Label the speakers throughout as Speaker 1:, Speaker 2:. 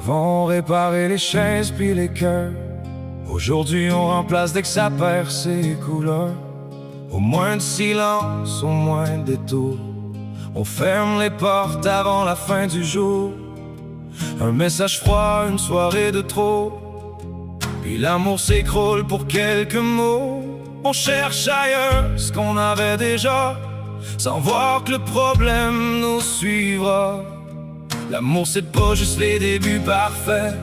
Speaker 1: Avant on réparait les chaises puis les cœurs. Aujourd'hui on remplace dès que ça perd ses couleurs. Au moins de silence, au moins de détours. On ferme les portes avant la fin du jour. Un message froid, une soirée de trop. Puis l'amour s'écroule pour quelques mots. On cherche ailleurs ce qu'on avait déjà, sans voir que le problème nous suivra. L'amour c'est pas juste les débuts parfaits,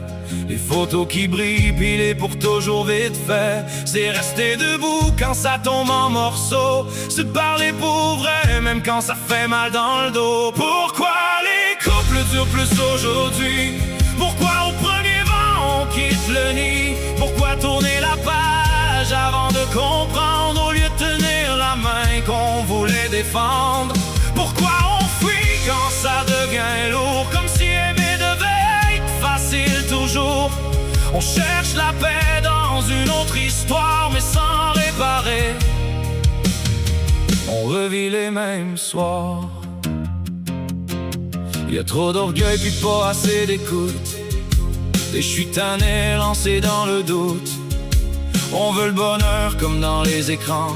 Speaker 1: les photos qui brillent puis les pour toujours vite fait. C'est rester debout quand ça tombe en morceaux, se parler pour vrai même quand ça fait mal dans le dos. Pourquoi les couples durent plus aujourd'hui? Pourquoi au premier vent on quitte le nid? Pourquoi tourner la page avant de comprendre au lieu de tenir la main qu'on voulait défendre? Pourquoi on fuit quand ça devient lourd, comme si aimer devait être facile toujours? On cherche la paix dans une autre histoire mais sans réparer. On revit les mêmes soirs. Y a trop d'orgueil puis pas assez d'écoute. Des chutes tannées lancées dans le doute. On veut le bonheur comme dans les écrans,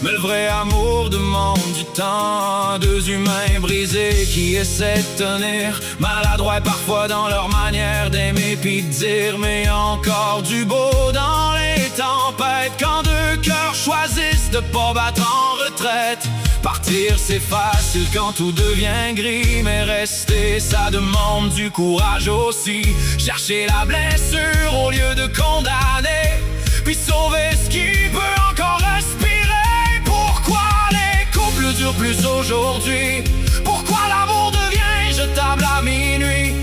Speaker 1: mais le vrai amour demande du temps. Deux humains brisés qui essaient de tenir, maladroits parfois dans leur manière d'aimer puis de dire. Mais encore du beau dans les tempêtes, quand deux cœurs choisissent de pas battre en retraite. Partir c'est facile quand tout devient gris, mais rester ça demande du courage aussi. Chercher la blessure au lieu de condamner, puis sauver ce qui peut encore respirer. Pourquoi les couples durent plus aujourd'hui? Pourquoi l'amour devient jetable à minuit?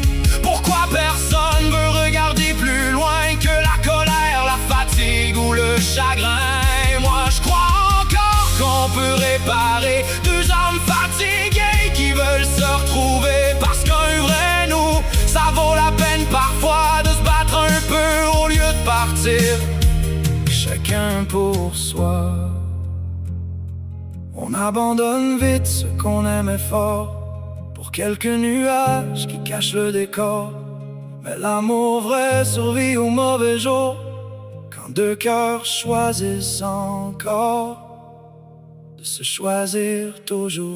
Speaker 1: Pourquoi personne veut regarder plus loin que la colère, la fatigue ou le chagrin? Moi je crois encore qu'on peut réparer deux âmes fatiguées qui veulent se retrouver. Parce qu'un vrai nous, ça vaut la peine parfois de se battre un peu au lieu de partir chacun pour soi. On abandonne vite ce qu'on aimait fort pour quelques nuages qui cachent le décor. Mais l'amour vrai survit aux mauvais jours, quand deux cœurs choisissent encore de se choisir toujours.